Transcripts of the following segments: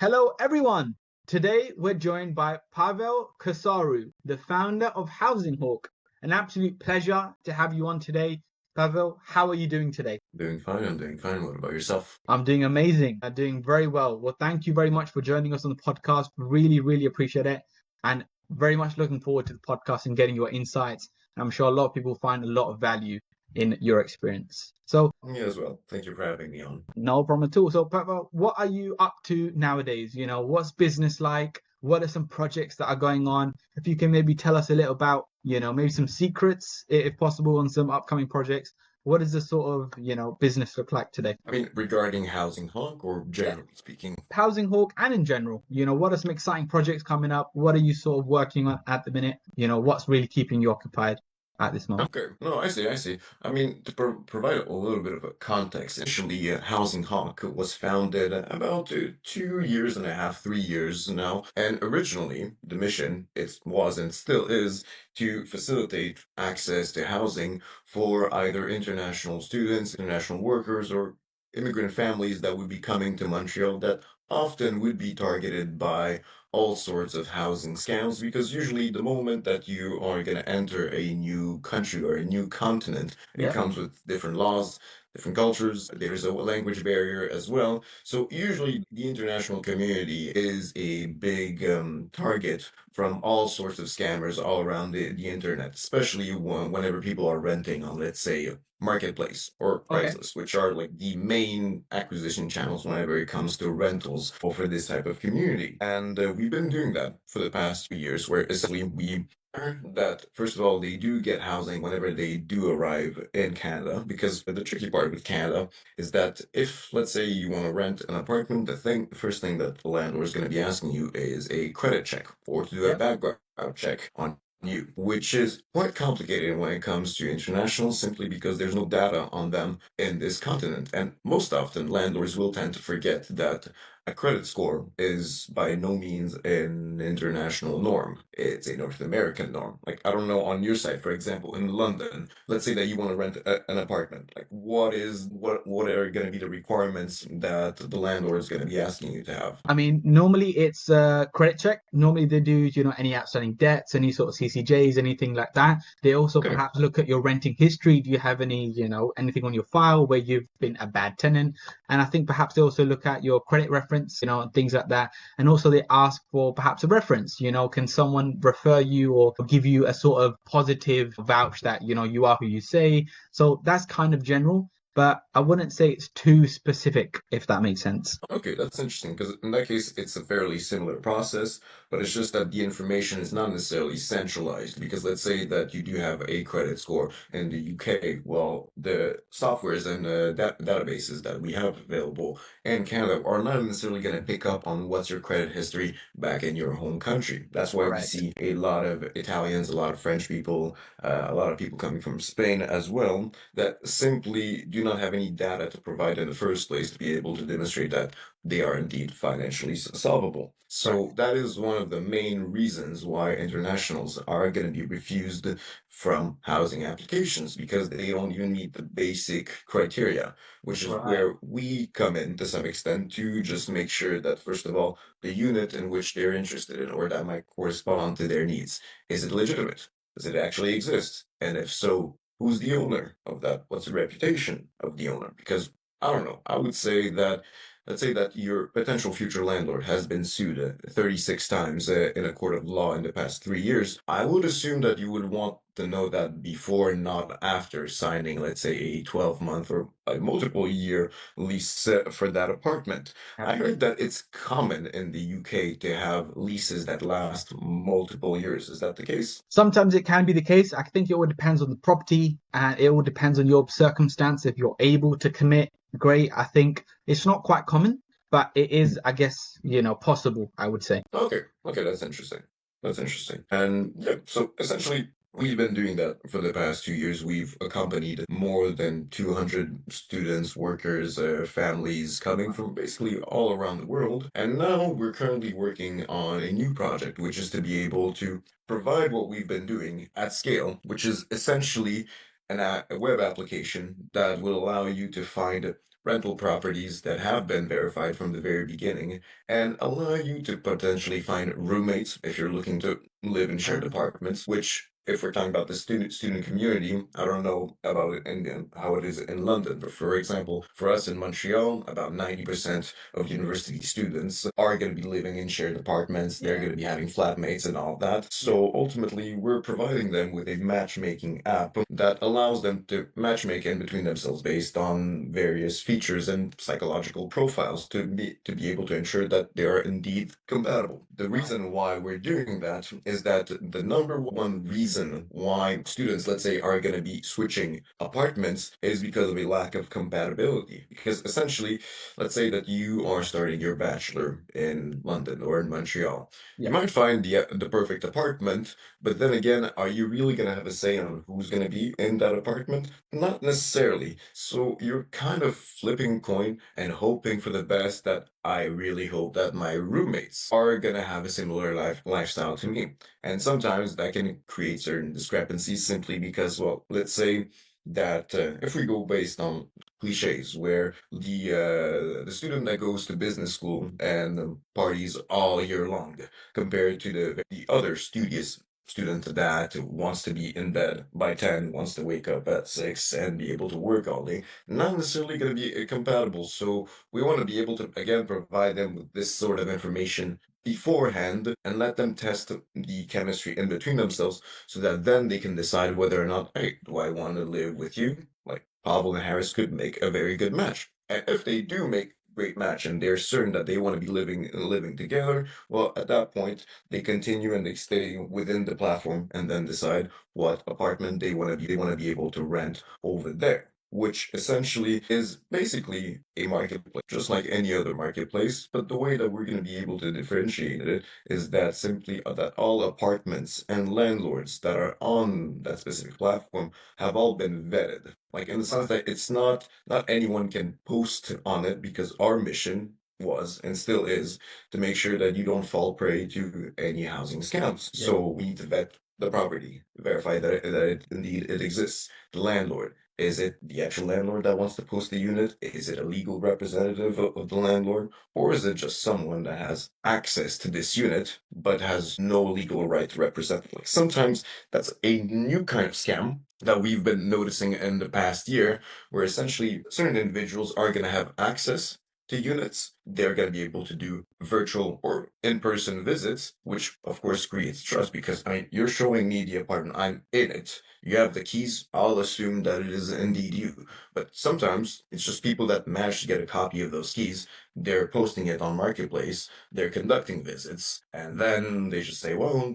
Hello, everyone. Today we're joined by Pavel Cursaru, the founder of Housing Hawk. An absolute pleasure to have you on today. Pavel, how are you doing today? Doing fine. I'm doing fine. What about yourself? I'm doing amazing. I'm doing very well. Well, thank you very much for joining us on the podcast. Really, really appreciate it. And very much looking forward to the podcast and getting your insights. I'm sure a lot of people find a lot of value in your experience. So, Me as well. Thank you for having me on. no problem at all. So, Pavel, what are you up to nowadays? What's business like? What are some projects that are going on? If you can maybe tell us a little about, maybe some secrets, if possible, on some upcoming projects. What does the sort of, business look like today? I mean, regarding housing honk or Yeah, generally speaking? Housing Hawk and in general, what are some exciting projects coming up? What are you sort of working on at the minute? What's really keeping you occupied at this moment? Okay. No, I see. I mean, to provide a little bit of a context, initially, Housing Honk was founded about 2 years and a half, 3 years now. And originally, the mission it was and still is to facilitate access to housing for either international students, international workers, or immigrant families that would be coming to Montreal that often would be targeted by all sorts of housing scams because usually the moment that you are going to enter a new country or a new continent, it Yeah. comes with different laws, different cultures. There's a language barrier as well. So usually the international community is a big target from all sorts of scammers all around the internet, especially whenever people are renting on, let's say, Marketplace or Okay. Craigslist, which are like the main acquisition channels whenever it comes to rentals for this type of community. And we've been doing that for the past 2 years, where essentially we learn that, first of all, they do get housing whenever they do arrive in Canada, because the tricky part with Canada is that if, let's say, you want to rent an apartment, the first thing that the landlord is going to be asking you is a credit check or to do a Yeah. background check on you, which is quite complicated when it comes to international simply because there's no data on them in this continent. And most often, landlords will tend to forget that a credit score is by no means an international norm. It's a North American norm. Like, I don't know on your side, for example, in London, let's say that you want to rent an apartment. Like, what are going to be the requirements that the landlord is going to be asking you to have? I mean, normally it's a credit check. Normally they do, any outstanding debts, any sort of CCJs, anything like that. They also Okay. perhaps look at your renting history. Do you have any, anything on your file where you've been a bad tenant? And I think perhaps they also look at your credit reference, and things like that. And also they ask for perhaps a reference, can someone refer you or give you a sort of positive vouch that, you are who you say? So that's kind of general, but I wouldn't say it's too specific, if that makes sense. Okay, that's interesting because in that case, it's a fairly similar process, but it's just that the information is not necessarily centralized. Because let's say that you do have a credit score in the UK, well, the softwares and databases that we have available in Canada are not necessarily going to pick up on what's your credit history back in your home country. That's why we Correct. see a lot of Italians, a lot of French people, a lot of people coming from Spain as well, that simply do not have any data to provide in the first place to be able to demonstrate that they are indeed financially solvable. Right. So that is one of the main reasons why internationals are going to be refused from housing applications because they don't even meet the basic criteria, which is Right. where we come in to some extent to just make sure that, first of all, the unit in which they're interested in or that might correspond to their needs, is it legitimate? Does it actually exist? And if so, who's the owner of that? What's the reputation of the owner? Because I don't know. I would say that, let's say that your potential future landlord has been sued 36 times in a court of law in the past 3 years. I would assume that you would want to know that before, not after signing, let's say, a 12-month or a multiple year lease for that apartment. I heard that it's common in the UK to have leases that last multiple years. Is that the case? Sometimes it can be the case. I think it all depends on the property and it all depends on your circumstance. If you're able to commit, great. I think it's not quite common, but it is, I guess, possible, I would say. Okay, that's interesting. That's interesting. And yeah, so essentially, we've been doing that for the past 2 years. We've accompanied more than 200 students, workers, families coming from basically all around the world. And now we're currently working on a new project, which is to be able to provide what we've been doing at scale, which is essentially a web application that will allow you to find rental properties that have been verified from the very beginning and allow you to potentially find roommates if you're looking to live in shared apartments, which if we're talking about the student community, I don't know about it in how it is in London, but for example, for us in Montreal, about 90% of university students are going to be living in shared apartments. They're Yeah. going to be having flatmates and all that. Yeah. So ultimately, we're providing them with a matchmaking app that allows them to matchmake in between themselves based on various features and psychological profiles to be able to ensure that they are indeed compatible. The Right. reason why we're doing that is that the number one reason why students, let's say, are going to be switching apartments is because of a lack of compatibility. Because essentially, let's say that you are starting your bachelor in London or in Montreal. You Yeah. might find the perfect apartment, but then again, are you really going to have a say on who's going to be in that apartment? Not necessarily. So you're kind of flipping coin and hoping for the best that I really hope that my roommates are going to have a similar lifestyle to me. And sometimes that can create certain discrepancies simply because, well, let's say that if we go based on cliches where the student that goes to business school and parties all year long compared to the other studious student that wants to be in bed by 10, wants to wake up at 6 and be able to work all day, not necessarily going to be compatible. So we want to be able to, again, provide them with this sort of information beforehand and let them test the chemistry in between themselves so that then they can decide whether or not, hey, do I want to live with you? Like Pavel and Harris could make a very good match. And if they do make great match and they're certain that they want to be living together, well, at that point, they continue and they stay within the platform and then decide what apartment they want to be able to rent over there, which essentially is basically a marketplace, just like any other marketplace. But the way that we're going to be able to differentiate it is that simply that all apartments and landlords that are on that specific platform have all been vetted. Like in the sense Right. that it's not anyone can post on it because our mission was and still is to make sure that you don't fall prey to any housing scams. Yeah. So we need to vet the property, verify that it indeed it exists. The landlord. Is it the actual landlord that wants to post the unit? Is it a legal representative of the landlord? Or is it just someone that has access to this unit but has no legal right to represent it? Like sometimes that's a new kind of scam that we've been noticing in the past year, where essentially certain individuals are going to have access to units. They're going to be able to do virtual or in-person visits, which of course creates trust because I mean, you're showing me the apartment, I'm in it. You have the keys, I'll assume that it is indeed you. But sometimes it's just people that manage to get a copy of those keys. They're posting it on Marketplace, they're conducting visits, and then they just say, well,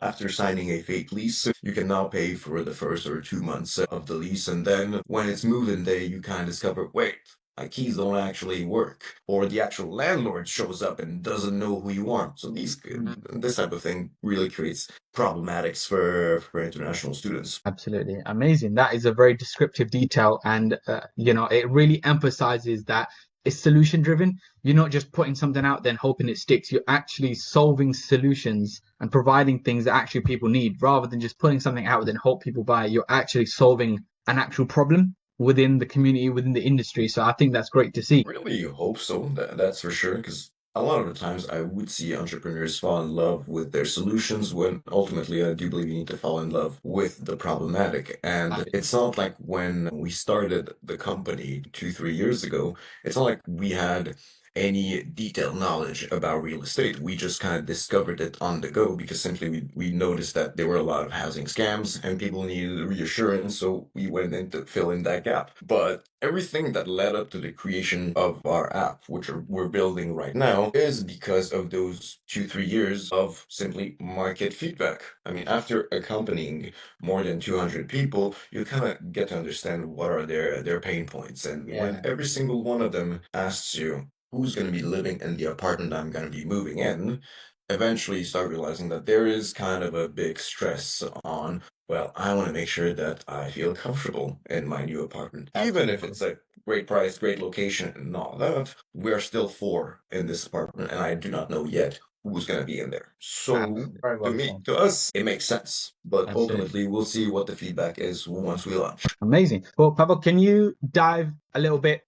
after signing a fake lease, you can now pay for the first or 2 months of the lease. And then when it's move-in day, you kind of discover, wait, my keys don't actually work, or the actual landlord shows up and doesn't know who you are. So this type of thing really creates problematics for international students. Absolutely amazing. That is a very descriptive detail, and it really emphasizes that it's solution driven. You're not just putting something out there and hoping it sticks. You're actually solving solutions and providing things that actually people need, rather than just putting something out there and hope people buy it. You're actually solving an actual problem within the community, within the industry. So I think that's great to see. Really hope so. That's for sure. Because a lot of the times I would see entrepreneurs fall in love with their solutions when ultimately I do believe you need to fall in love with the problematic. And it's not like when we started the company 2, 3 years ago, it's not like we had any detailed knowledge about real estate. We just kind of discovered it on the go because simply we noticed that there were a lot of housing scams and people needed reassurance. So we went in to fill in that gap. But everything that led up to the creation of our app, which we're building right now, is because of those 2, 3 years of simply market feedback. I mean, after accompanying more than 200 people, you kind of get to understand what are their pain points. And when Yeah. every single one of them asks you, who's going to be living in the apartment I'm going to be moving in, eventually you start realizing that there is kind of a big stress on, well, I want to make sure that I feel comfortable in my new apartment. Even if Absolutely. it's a great price, great location, and all that, we're still four in this apartment, and I do not know yet who's going to be in there. So, Very to well me, said. to us, it makes sense. But Absolutely. ultimately, we'll see what the feedback is once we launch. Amazing. Well, Pavel, can you dive a little bit,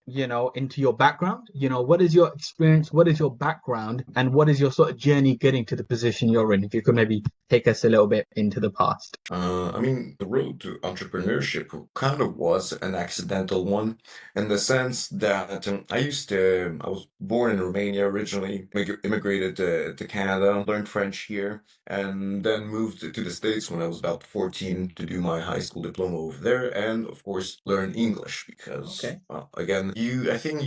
into your background. What is your experience? What is your background? And what is your sort of journey getting to the position you're in? If you could maybe take us a little bit into the past. I mean, the road to entrepreneurship kind of was an accidental one in the sense that I was born in Romania originally, immigrated to Canada, learned French here, and then moved to the States when I was about 14 to do my high school diploma over there, and of course, learn English because, Okay. well, again, I think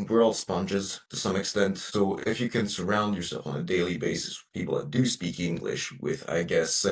we're all sponges to some extent. So if you can surround yourself on a daily basis with people that do speak English with, I guess,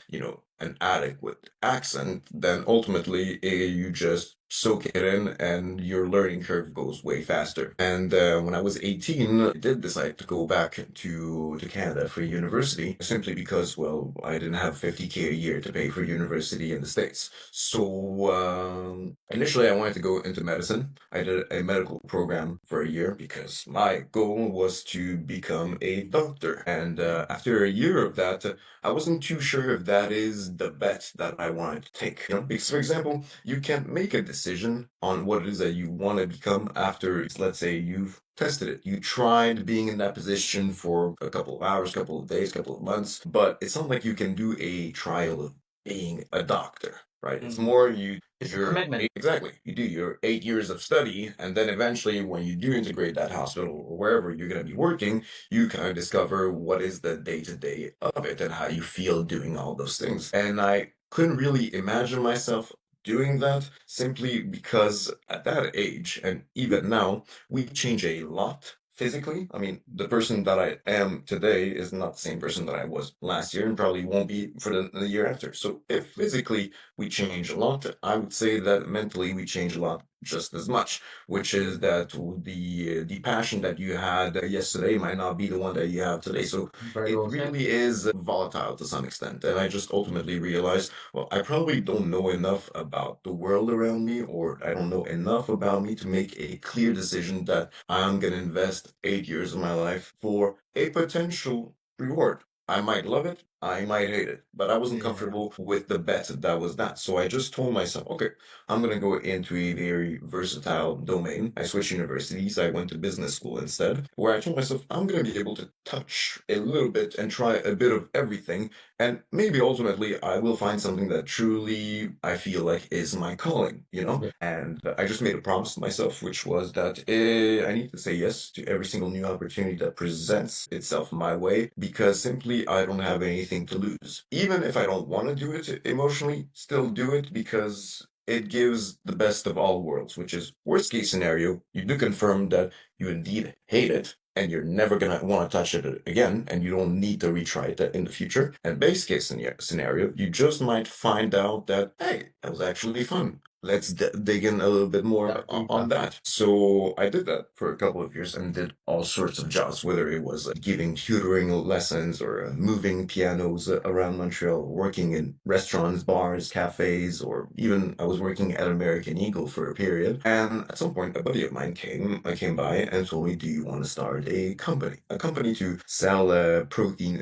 an adequate accent, then ultimately you just soak it in and your learning curve goes way faster. And when I was 18, I did decide to go back to Canada for university simply because, well, I didn't have 50K a year to pay for university in the States. So initially, I wanted to go into medicine. I did a medical program for a year because my goal was to become a doctor. And after a year of that, I wasn't too sure if that is the bet that I wanted to take. Because, for example, you can make a decision on what it is that you want to become after, let's say, you've tested it. You tried being in that position for a couple of hours, couple of days, couple of months, but it's not like you can do a trial of being a doctor, right? It's Mm. more It's a you're commitment. exactly you do your 8 years of study, and then eventually when you do integrate that hospital or wherever you're going to be working, you kind of discover what is the day to day of it and how you feel doing all those things. And I couldn't really imagine myself doing that simply because at that age, and even now, we change a lot physically. I mean, the person that I am today is not the same person that I was last year and probably won't be for the year after. So if physically we change a lot, I would say that mentally we change a lot just as much, which is that the passion that you had yesterday might not be the one that you have today. So Very it well said. really is volatile to some extent. And I just ultimately realized, well, I probably don't know enough about the world around me, or I don't know enough about me to make a clear decision that I'm going to invest 8 years of my life for a potential reward. I might love it, I might hate it, but I wasn't Yeah. comfortable with the bet that was that. So I just told myself, okay, I'm going to go into a very versatile domain. I switched universities. I went to business school instead, where I told myself I'm going to be able to touch a little bit and try a bit of everything. And maybe ultimately I will find something that truly I feel like is my calling. Yeah. And I just made a promise to myself, which was that I need to say yes to every single new opportunity that presents itself my way because simply I don't have anything to lose. Even if I don't want to do it emotionally, still do it because it gives the best of all worlds, which is worst case scenario, you do confirm that you indeed hate it and you're never gonna want to touch it again, and you don't need to retry it in the future. And base case scenario, you just might find out that hey, that was actually fun. Let's dig in a little bit more That on deeper. that. So I did that for a couple of years and did all sorts of jobs, whether it was giving tutoring lessons or moving pianos around Montreal, working in restaurants, bars, cafes, or even I was working at American Eagle for a period. And at some point, a buddy of mine came by and told me, "Do you want to start a company to sell protein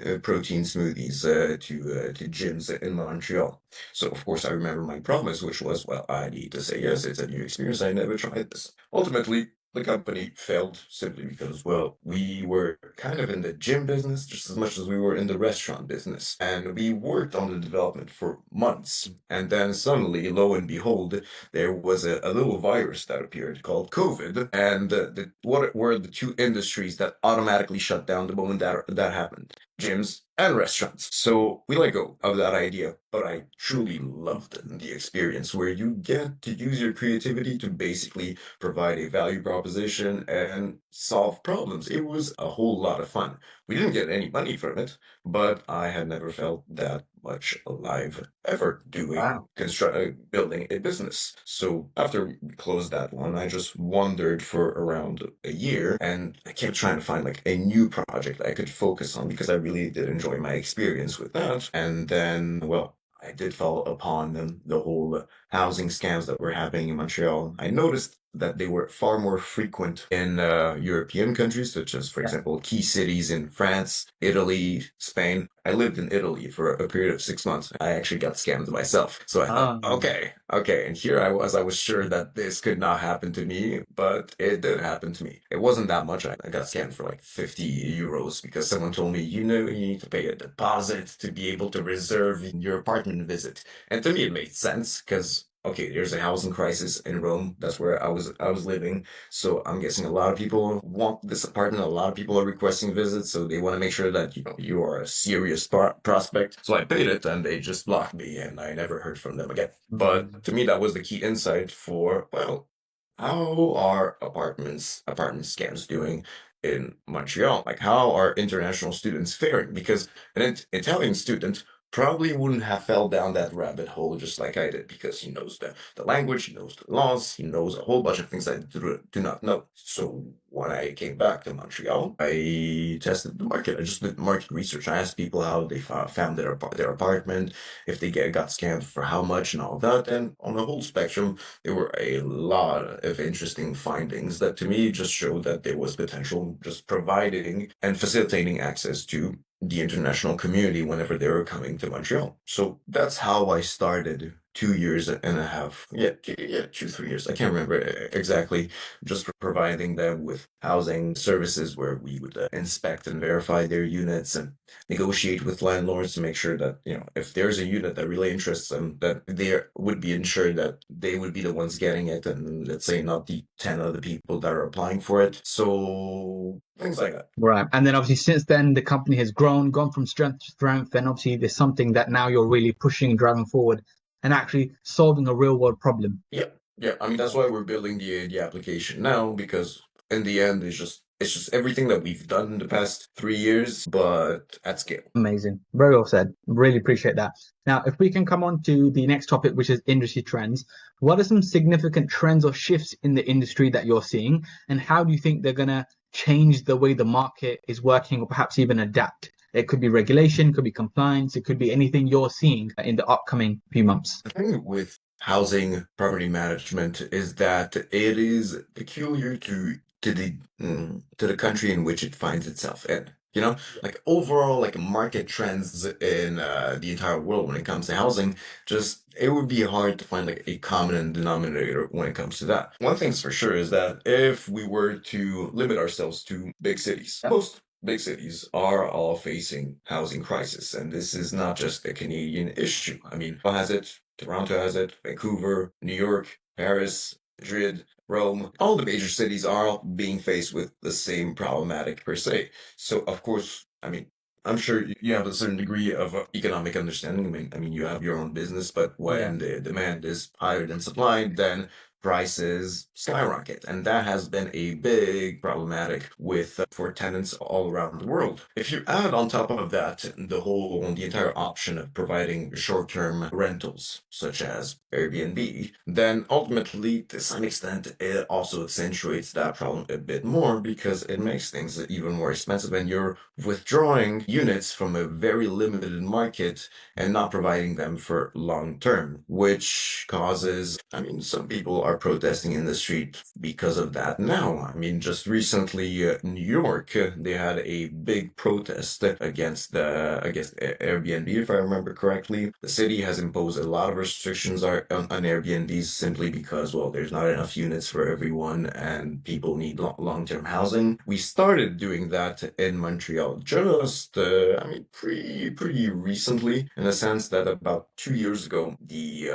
smoothies to gyms in Montreal?" So of course I remember my promise, which was, well, I need to say yes. It's a new experience. I never tried this. Ultimately, the company failed simply because, well, we were kind of in the gym business just as much as we were in the restaurant business. And we worked on the development for months. And then suddenly, lo and behold, there was a little virus that appeared called COVID. And what were the two industries that automatically shut down the moment that happened? Gyms and restaurants. So we let go of that idea, but I truly loved the experience where you get to use your creativity to basically provide a value proposition and solve problems. It was a whole lot of fun. We didn't get any money from it, but I had never felt that much alive ever doing Wow. building a business. So after we closed that one, I just wandered for around a year and I kept trying to find like a new project I could focus on because I really did enjoy my experience with that. And then, well, I did fall upon the whole housing scams that were happening in Montreal. I noticed that they were far more frequent in European countries, such as, for Yeah. example, key cities in France, Italy, Spain. I lived in Italy for a period of 6 months. I actually got scammed myself. So I thought, Um, okay. And here I was sure that this could not happen to me, but it did happen to me. It wasn't that much. I got scammed for like 50 euros because someone told me, you need to pay a deposit to be able to reserve your apartment visit. And to me, it made sense because okay, there's a housing crisis in Rome. That's where I was living. So I'm guessing a lot of people want this apartment. A lot of people are requesting visits, so they want to make sure that you are a serious prospect. So I paid it, and they just blocked me, and I never heard from them again. But to me, that was the key insight for well, how are apartment scams doing in Montreal? Like, how are international students faring? Because an Italian student probably wouldn't have fell down that rabbit hole just like I did because he knows the language, he knows the laws, he knows a whole bunch of things I do not know. So when I came back to Montreal, I tested the market. I just did market research. I asked people how they found their apartment, if they got scammed for how much and all that. And on the whole spectrum, there were a lot of interesting findings that to me just showed that there was potential just providing and facilitating access to the international community whenever they were coming to Montreal. So that's how I started 2 years and a half. Yeah, 2, 3 years. I can't remember exactly. Just providing them with housing services where we would inspect and verify their units and negotiate with landlords to make sure that, if there's a unit that really interests them, that they would be ensured that they would be the ones getting it. And let's say not the 10 other people that are applying for it. So things like that. right. And then obviously since then the company has gone from strength to strength, and obviously there's something that now you're really pushing and driving forward and actually solving a real world problem. Yeah, yeah. I mean, that's why we're building the application now because in the end, it's just everything that we've done in the past 3 years, but at scale. Amazing. Very well said. Really appreciate that. Now, if we can come on to the next topic, which is industry trends, what are some significant trends or shifts in the industry that you're seeing? And how do you think they're going to change the way the market is working or perhaps even adapt? It could be regulation, could be compliance, it could be anything you're seeing in the upcoming few months. The thing with housing property management is that it is peculiar to the country in which it finds itself in. Like overall, like market trends in the entire world when it comes to housing, just it would be hard to find like a common denominator when it comes to that. One thing's for sure is that if we were to limit ourselves to big cities, most big cities are all facing housing crisis, and this is not just a Canadian issue. I mean, Toronto has it, Toronto has it, Vancouver, New York, Paris, Madrid, Rome, all the major cities are all being faced with the same problematic per se. So, of course, I mean, I'm sure you have a certain degree of economic understanding. I mean, you have your own business, but Yeah. when the demand is higher than supply, then prices skyrocket, and that has been a big problematic with for tenants all around the world. If you add on top of that the entire option of providing short-term rentals such as Airbnb, then ultimately to some extent it also accentuates that problem a bit more because it makes things even more expensive and you're withdrawing units from a very limited market and not providing them for long term, which causes, I mean, some people are protesting in the street because of that now. I mean, just recently, New York, they had a big protest against Airbnb, if I remember correctly. The city has imposed a lot of restrictions on Airbnbs simply because, well, there's not enough units for everyone and people need long-term housing. We started doing that in Montreal just, I mean, pretty recently, in the sense that about 2 years ago, the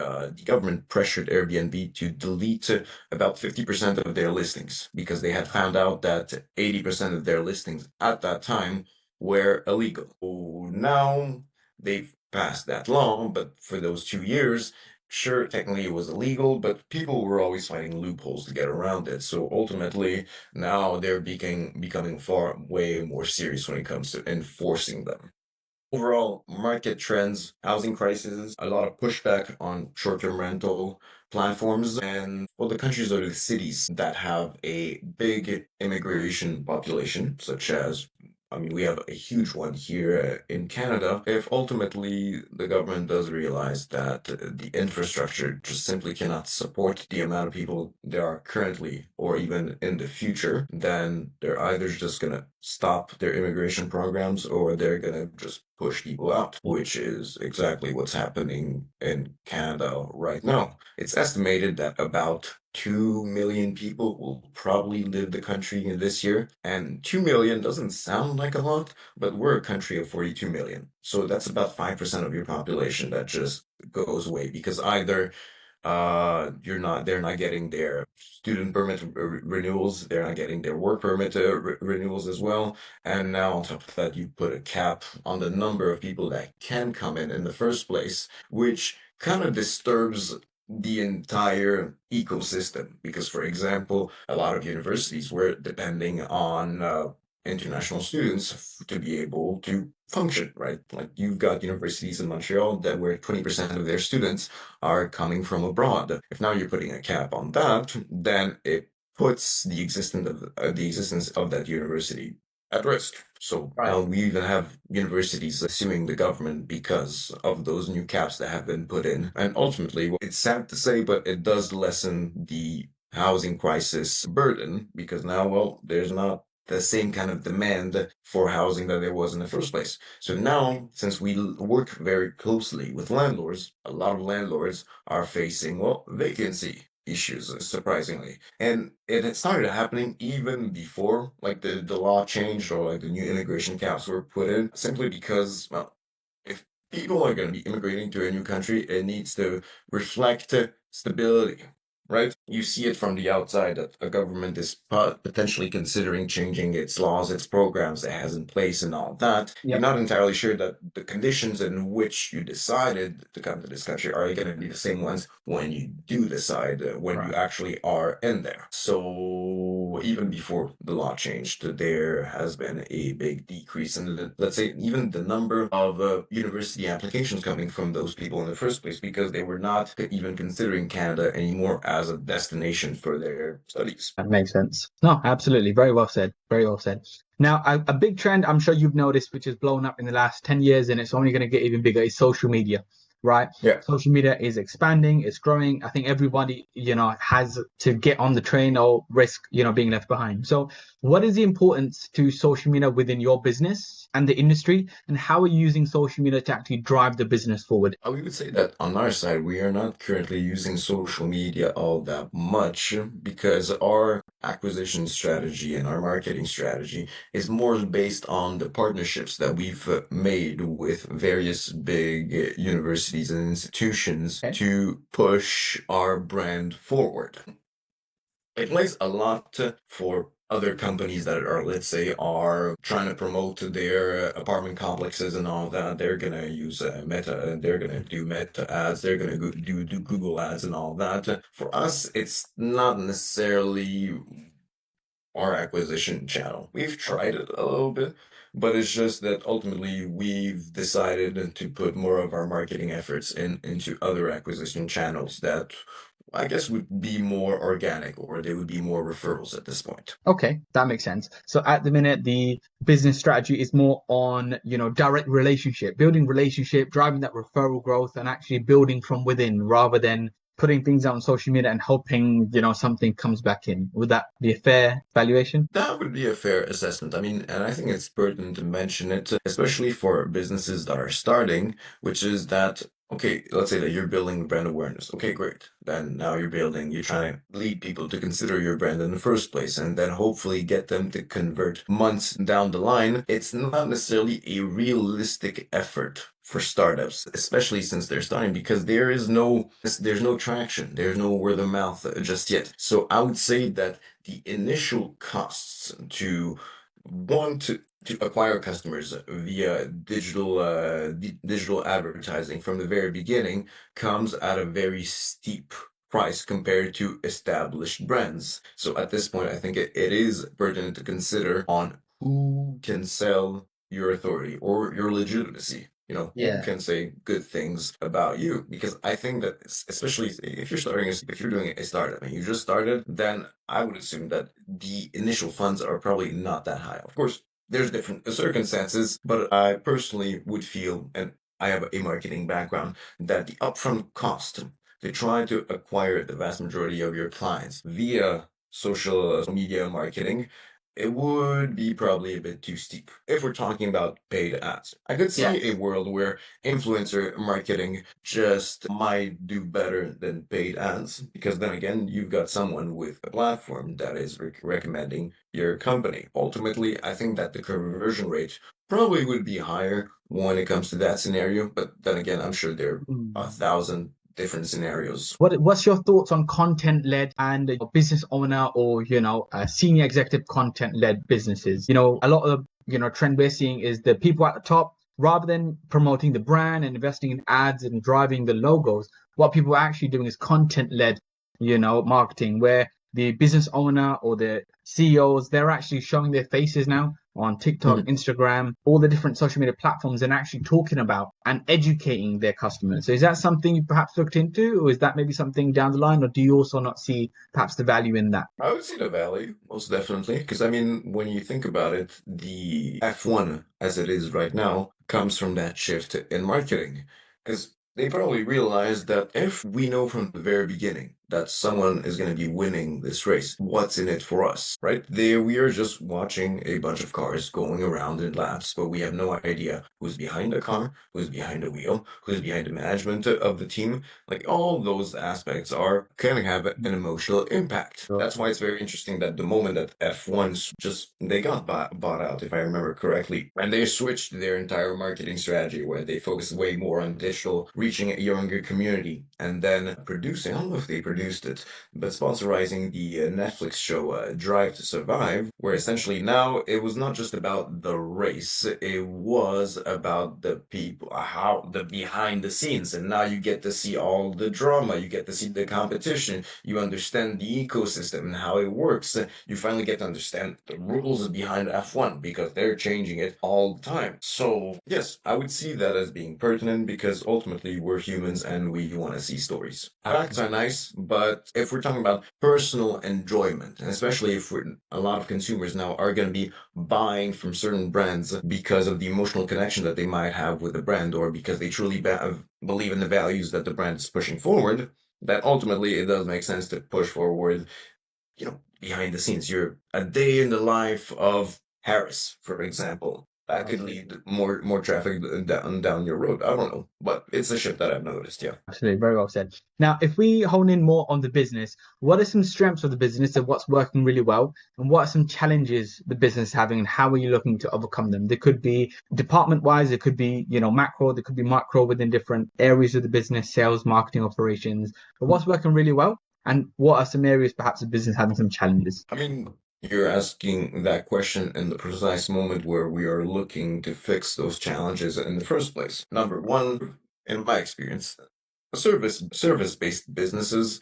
government pressured Airbnb to delete about 50% of their listings because they had found out that 80% of their listings at that time were illegal. So now they've passed that law, but for those 2 years, sure, technically it was illegal, but people were always finding loopholes to get around it. So ultimately, now they're becoming far way more serious when it comes to enforcing them. Overall, market trends, housing crisis, a lot of pushback on short-term rental platforms, and well, the countries or the cities that have a big immigration population, such as I mean, we have a huge one here in Canada. If ultimately the government does realize that the infrastructure just simply cannot support the amount of people there are currently or even in the future, then they're either just going to stop their immigration programs or they're going to just push people out, which is exactly what's happening in Canada right now. It's estimated that about 2 million people will probably leave the country in this year. And 2 million doesn't sound like a lot, but we're a country of 42 million. So that's about 5% of your population that just goes away because either they're not getting their student permit renewals, they're not getting their work permit renewals as well. And now on top of that, you put a cap on the number of people that can come in the first place, which kind of disturbs the entire ecosystem because, for example, a lot of universities were depending on international students to be able to function, right? Like you've got universities in Montreal that where 20% of their students are coming from abroad. If now you're putting a cap on that, then it puts the existence of that university at risk. So Right. now we even have universities suing the government because of those new caps that have been put in. And ultimately, well, it's sad to say, but it does lessen the housing crisis burden because now, well, there's not the same kind of demand for housing that there was in the first place. So now, since we work very closely with landlords, a lot of landlords are facing, well, vacancy issues, surprisingly. And it had started happening even before, like the law changed or like the new immigration caps were put in, simply because, well, if people are going to be immigrating to a new country, it needs to reflect stability, right? You see it from the outside that a government is potentially considering changing its laws, its programs it has in place, and all that. You're Yep. not entirely sure that the conditions in which you decided to come to this country are going to be the same ones when you do decide, when you Right. actually are in there. So even before the law changed, there has been a big decrease in, let's say, even the number of university applications coming from those people in the first place because they were not even considering Canada anymore as a destination for their studies. That makes sense. No, absolutely. Very well said. Very well said. Now, a big trend I'm sure you've noticed, which has blown up in the last 10 years, and it's only going to get even bigger, is social media, right? Yeah. Social media is expanding, it's growing. I think everybody, has to get on the train or risk, being left behind. So, what is the importance to social media within your business and the industry, and how are you using social media to actually drive the business forward? We would say that on our side, we are not currently using social media all that much because our acquisition strategy and our marketing strategy is more based on the partnerships that we've made with various big universities and institutions Okay. to push our brand forward. It plays a lot for other companies that are, let's say, are trying to promote their apartment complexes and all that. They're gonna use Meta. They're gonna do Meta ads. They're gonna do Google ads and all that. For us, it's not necessarily our acquisition channel. We've tried it a little bit, but it's just that ultimately we've decided to put more of our marketing efforts into other acquisition channels that I guess would be more organic or they would be more referrals at this point. Okay, that makes sense. So at the minute, the business strategy is more on, direct relationship, building relationship, driving that referral growth, and actually building from within rather than putting things out on social media and hoping, something comes back in. Would that be a fair valuation? That would be a fair assessment. I mean, and I think it's pertinent to mention it, especially for businesses that are starting, which is that, okay, let's say that you're building brand awareness. Okay, great. Then now you're trying to lead people to consider your brand in the first place, and then hopefully get them to convert months down the line. It's not necessarily a realistic effort for startups, especially since they're starting, because there's no traction, there's no word of mouth just yet. So I would say that the initial costs to want to acquire customers via digital advertising from the very beginning comes at a very steep price compared to established brands. So at this point, I think it is pertinent to consider on who can sell your authority or your legitimacy. You know, who Yeah. can say good things about you? Because I think that, especially if you're if you're doing a startup and you just started, then I would assume that the initial funds are probably not that high. Of course, there's different circumstances, but I personally would feel, and I have a marketing background, that the upfront cost to try to acquire the vast majority of your clients via social media marketing, it would be probably a bit too steep if we're talking about paid ads. I could see a Yes. world where influencer marketing just might do better than paid ads because then again, you've got someone with a platform that is recommending your company. Ultimately, I think that the conversion rate probably would be higher when it comes to that scenario, but then again, I'm sure there are a Mm. thousand different scenarios. What's your thoughts on content led and business owner or senior executive content led businesses? A lot of trend we're seeing is the people at the top, rather than promoting the brand and investing in ads and driving the logos, what people are actually doing is content led, marketing, where the business owner or the CEOs, they're actually showing their faces now on TikTok, Mhm. Instagram, all the different social media platforms, and actually talking about and educating their customers. So is that something you perhaps looked into, or is that maybe something down the line, or do you also not see perhaps the value in that? I would see the value, most definitely, because I mean, when you think about it, the F1 as it is right now comes from that shift in marketing. Because they probably realized that if we know from the very beginning that someone is going to be winning this race, what's in it for us, right? There we are just watching a bunch of cars going around in laps, but we have no idea who's behind the car, who's behind the wheel, who's behind the management of the team. Like all those aspects are kind of have an emotional impact. Sure. That's why it's very interesting that the moment that F1's just they got bought out, if I remember correctly, and they switched their entire marketing strategy where they focused way more on digital, reaching a younger community, and then producing. I don't know if they produced it, but sponsorizing the Netflix show Drive to Survive, where essentially now it was not just about the race, it was about the people, how the behind the scenes. And now you get to see all the drama, you get to see the competition, you understand the ecosystem and how it works. You finally get to understand the rules behind F1 because they're changing it all the time. So, yes, I would see that as being pertinent because ultimately we're humans and we want to see stories. Facts are nice, but if we're talking about personal enjoyment, and especially if a lot of consumers now are going to be buying from certain brands because of the emotional connection that they might have with the brand or because they truly believe in the values that the brand is pushing forward, that ultimately it does make sense to push forward, behind the scenes. You're a day in the life of Harris, for example. That could lead more traffic down your road. I don't know, but it's a shift that I've noticed. Yeah. Absolutely, very well said. Now, if we hone in more on the business, what are some strengths of the business and what's working really well, and what are some challenges the business is having, and how are you looking to overcome them? There could be department-wise, it could be macro, there could be micro within different areas of the business, sales, marketing, operations. But what's working really well, and what are some areas perhaps the business having some challenges? I mean, you're asking that question in the precise moment where we are looking to fix those challenges in the first place. Number one, in my experience, service-based businesses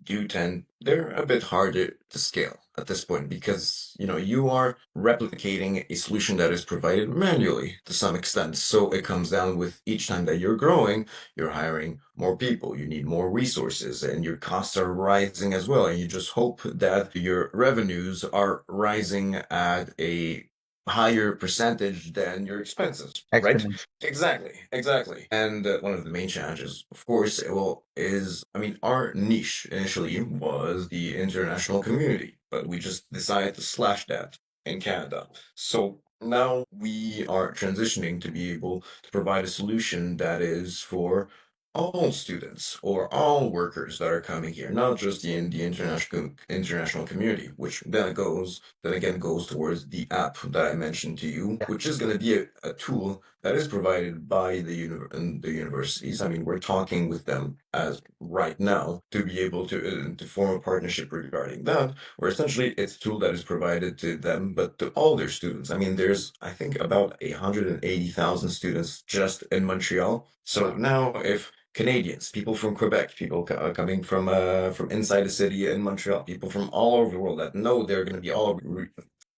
do tend they're a bit harder to scale at this point because you are replicating a solution that is provided manually to some extent. So it comes down with each time that you're growing, you're hiring more people, you need more resources, and your costs are rising as well. And you just hope that your revenues are rising at a higher percentage than your expenses, right? Excellent. Exactly, exactly. And one of the main challenges, of course, is I mean, our niche initially was the international community, but we just decided to slash that in Canada. So now we are transitioning to be able to provide a solution that is for all students or all workers that are coming here, not just in the international community, which then again goes towards the app that I mentioned to you, Yeah. which is going to be a tool that is provided by the universities. I mean, we're talking with them as right now to be able to form a partnership regarding that, where essentially it's a tool that is provided to them, but to all their students. I mean, there's I think about 180,000 students just in Montreal. So now if Canadians, people from Quebec, people coming from inside the city in Montreal, people from all over the world that know they're going to be all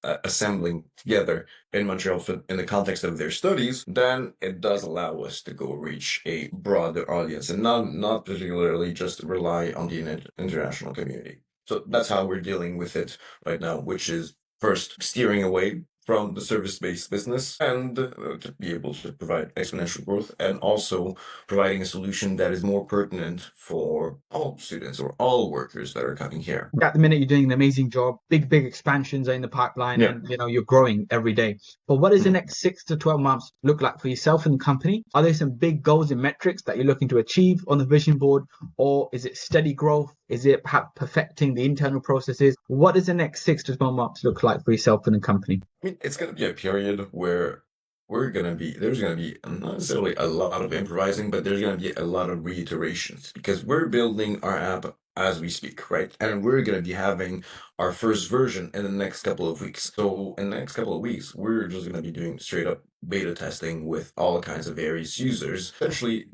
assembling together in Montreal in the context of their studies, then it does allow us to go reach a broader audience and not particularly just rely on the international community. So that's how we're dealing with it right now, which is first steering away from the service-based business and to be able to provide exponential growth and also providing a solution that is more pertinent for all students or all workers that are coming here. At the minute, you're doing an amazing job. Big expansions are in the pipeline, Yeah. and you're growing every day. But what does the Mhm. next 6 to 12 months look like for yourself and the company? Are there some big goals and metrics that you're looking to achieve on the vision board, or is it steady growth? Is it perhaps perfecting the internal processes? What does the next 6 to 12 months look like for yourself and the company? I mean, it's going to be a period where there's going to be not necessarily a lot of improvising, but there's going to be a lot of reiterations because we're building our app as we speak, right? And we're going to be having our first version in the next couple of weeks. So in the next couple of weeks, we're just going to be doing straight up beta testing with all kinds of various users, essentially,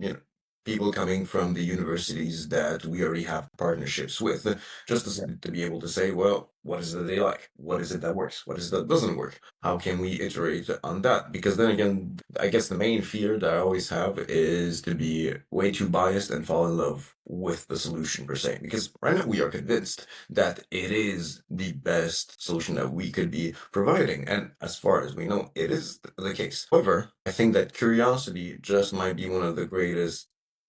people coming from the universities that we already have partnerships with, just to be able to say, well, what is it they like? What is it that works? What is it that doesn't work? How can we iterate on that? Because then again, I guess the main fear that I always have is to be way too biased and fall in love with the solution per se. Because right now we are convinced that it is the best solution that we could be providing. And as far as we know, it is the case. However, I think that curiosity just might be one of the greatest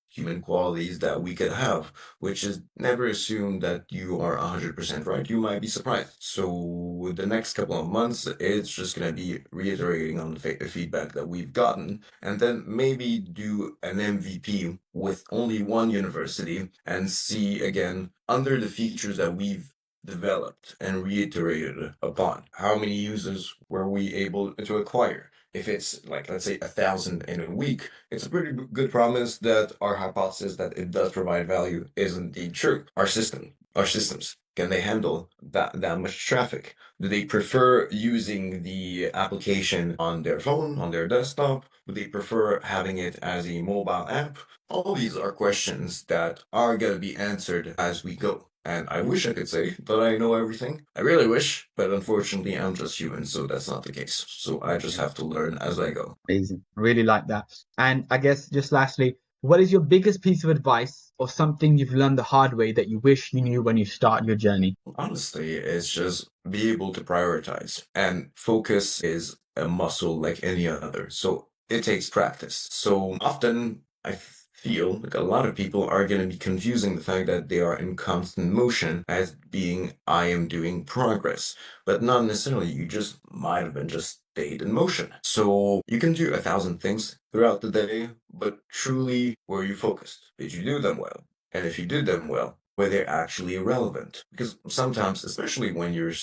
human qualities that we could have, which is never assume that you are 100% right. You might be surprised. So the next couple of months, it's just going to be reiterating on the feedback that we've gotten, and then maybe do an MVP with only one university and see again under the features that we've developed and reiterated upon. How many users were we able to acquire? If it's like, let's say, 1,000 in a week, it's a pretty good promise that our hypothesis that it does provide value is indeed true. Our systems, can they handle that much traffic? Do they prefer using the application on their phone, on their desktop? Do they prefer having it as a mobile app? All these are questions that are going to be answered as we go. And I wish I could say that I know everything. I really wish, but unfortunately, I'm just human, so that's not the case. So I just have to learn as I go. Amazing. I really like that. And I guess just lastly, what is your biggest piece of advice or something you've learned the hard way that you wish you knew when you start your journey? Honestly, it's just be able to prioritize. And focus is a muscle like any other. So it takes practice. So often I feel like a lot of people are going to be confusing the fact that they are in constant motion as being I am doing progress. But not necessarily. You just might have been just stayed in motion. So you can do 1,000 things throughout the day, but truly were you focused? Did you do them well? And if you did them well, were they actually relevant? Because sometimes, especially when you're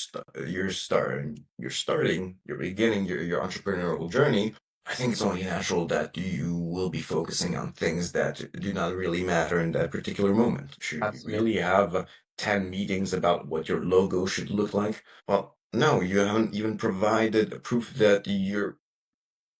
beginning your entrepreneurial journey, I think it's only natural that you will be focusing on things that do not really matter in that particular moment. Should you really Absolutely. have 10 meetings about what your logo should look like? Well, no, you haven't even provided proof that you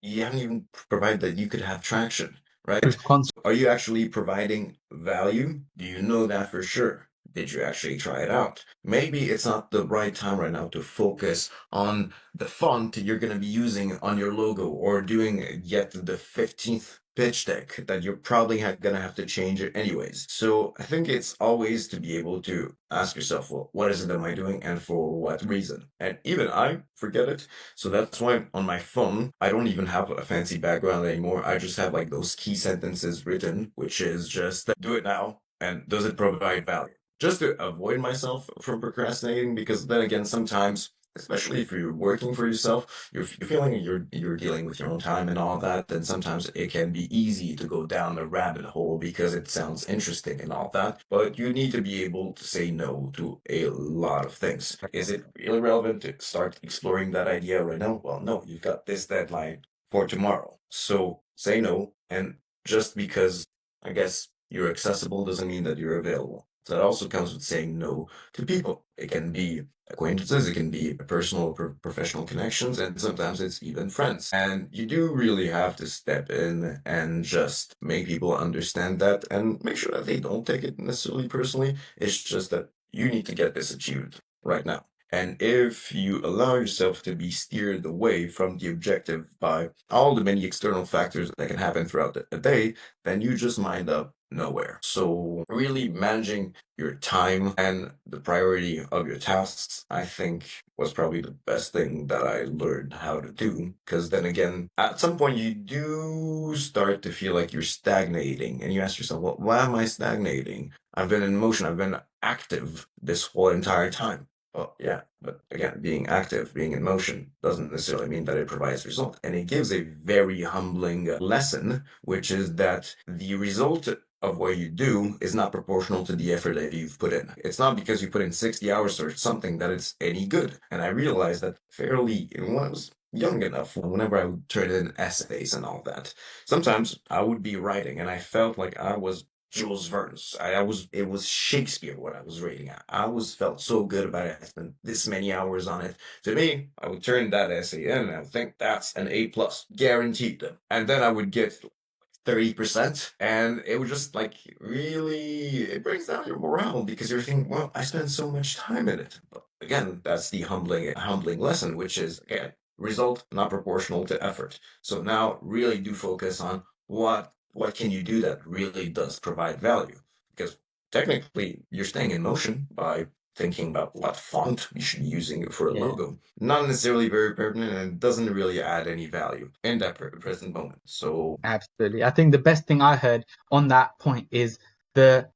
haven't even provided that you could have traction, right? Proof of concept. Are you actually providing value? Do you know that for sure? Did you actually try it out? Maybe it's not the right time right now to focus on the font you're going to be using on your logo or doing yet the 15th pitch deck that you're probably going to have to change it anyways. So I think it's always to be able to ask yourself, well, what is it am I doing and for what reason? And even I forget it. So that's why on my phone, I don't even have a fancy background anymore. I just have like those key sentences written, which is just do it now. And does it provide value? Just to avoid myself from procrastinating, because then again, sometimes, especially if you're working for yourself, you're feeling you're dealing with your own time and all that, then sometimes it can be easy to go down a rabbit hole because it sounds interesting and all that. But you need to be able to say no to a lot of things. Is it really relevant to start exploring that idea right now? Well, no, you've got this deadline for tomorrow. So say no. And just because I guess you're accessible doesn't mean that you're available. So that also comes with saying no to people. It can be acquaintances, it can be personal or professional connections, and sometimes it's even friends. And you do really have to step in and just make people understand that and make sure that they don't take it necessarily personally. It's just that you need to get this achieved right now. And if you allow yourself to be steered away from the objective by all the many external factors that can happen throughout the day, then you just wind up nowhere. So really managing your time and the priority of your tasks, I think was probably the best thing that I learned how to do. Because then again, at some point you do start to feel like you're stagnating and you ask yourself, well, why am I stagnating? I've been in motion, I've been active this whole entire time. Well, yeah, but again, being active, being in motion doesn't necessarily mean that it provides result. And it gives a very humbling lesson, which is that the result of what you do is not proportional to the effort that you've put in. It's not because you put in 60 hours or something that it's any good. And I realized that fairly when I was young enough, whenever I would turn in essays and all that, sometimes I would be writing and I felt like I was Jules Verne's. It was Shakespeare what I was reading. I was felt so good about it. I spent this many hours on it. To me, I would turn that essay in and I would think that's an A plus, guaranteed. And then I would get 30%. And it was just like really, it brings down your morale because you're thinking, well, I spent so much time in it. But again, that's the humbling lesson, which is, again, result not proportional to effort. So now really do focus on what can you do that really does provide value? Because technically you're staying in motion by thinking about what font you should be using for a Yeah. logo. Not necessarily very pertinent and doesn't really add any value in that present moment. So Absolutely. I think the best thing I heard on that point is the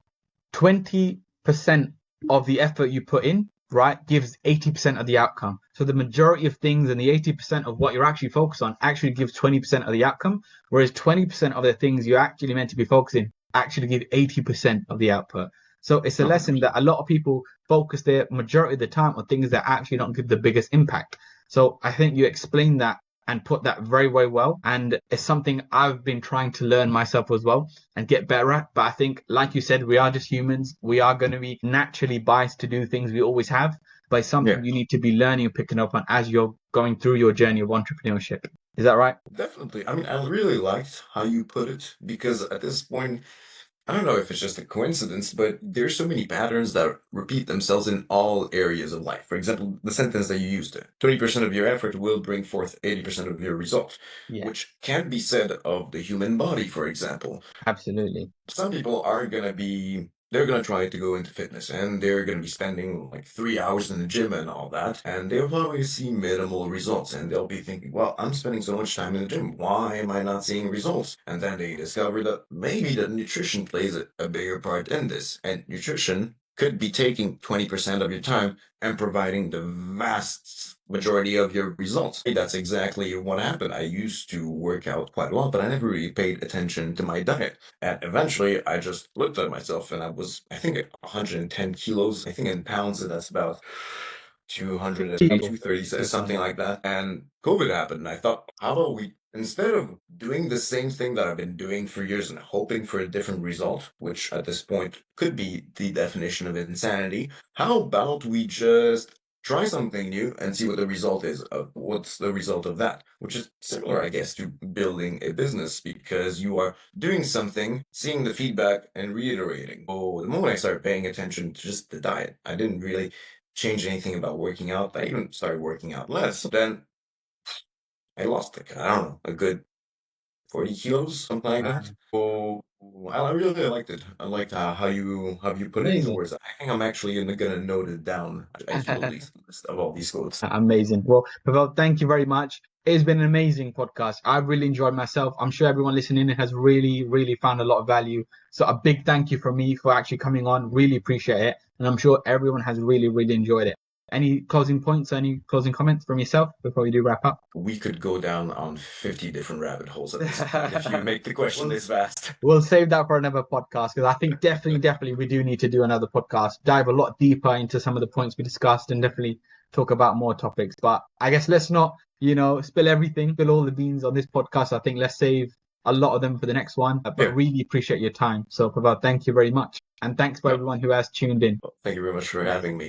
20% of the effort you put in, right, gives 80% of the outcome. So the majority of things and the 80% of what you're actually focused on actually gives 20% of the outcome, whereas 20% of the things you're actually meant to be focusing actually give 80% of the output. So it's a lesson that a lot of people focus their majority of the time on things that actually don't give the biggest impact. So I think you explained that and put that very, very well. And it's something I've been trying to learn myself as well and get better at. But I think, like you said, we are just humans. We are going to be naturally biased to do things we always have. But it's something yeah, you need to be learning and picking up on as you're going through your journey of entrepreneurship. Is that right? definitely. I mean, I really liked how you put it because at this point, I don't know if it's just a coincidence, but there's so many patterns that repeat themselves in all areas of life. For example, the sentence that you used, 20% of your effort will bring forth 80% of your result, Yeah, which can be said of the human body, for example. absolutely. Some people are they're gonna try to go into fitness and they're gonna be spending like 3 hours in the gym and all that, and they'll probably see minimal results and they'll be thinking, well, I'm spending so much time in the gym. Why am I not seeing results? And then they discover that maybe the nutrition plays a bigger part in this. And nutrition could be taking 20% of your time and providing the vast majority of your results. That's exactly what happened. I used to work out quite a lot, but I never really paid attention to my diet. And eventually, I just looked at myself and I think, 110 kilos. I think in pounds, that's about 220, People. 230, something like that. And COVID happened. And I thought, how about instead of doing the same thing that I've been doing for years and hoping for a different result, which at this point could be the definition of insanity, how about we just try something new and see what the result is of what's the result of that, which is similar, I guess, to building a business because you are doing something, seeing the feedback and reiterating. Oh, the moment I started paying attention to just the diet, I didn't really change anything about working out. I even started working out less. Then I lost like, I don't know, a good 40 kilos, something like that. Wow. So I really liked it. I liked how you put it into Amazing. words. I think I'm actually gonna note it down. I keep a list of all these quotes. Amazing. Well, Pavel, thank you very much. It's been an amazing podcast. I've really enjoyed myself. I'm sure everyone listening has really, really found a lot of value. So a big thank you from me for actually coming on. Really appreciate it. And I'm sure everyone has really, really enjoyed it. Any closing points, any closing comments from yourself before we do wrap up? We could go down on 50 different rabbit holes at this point if you make the question this fast. We'll save that for another podcast because I think definitely we do need to do another podcast, dive a lot deeper into some of the points we discussed and definitely talk about more topics. But I guess let's not, spill everything, spill all the beans on this podcast. I think let's save a lot of them for the next one. But Yeah. really appreciate your time. So, Pavel, thank you very much. And thanks for No, everyone who has tuned in. thank you very much for having me.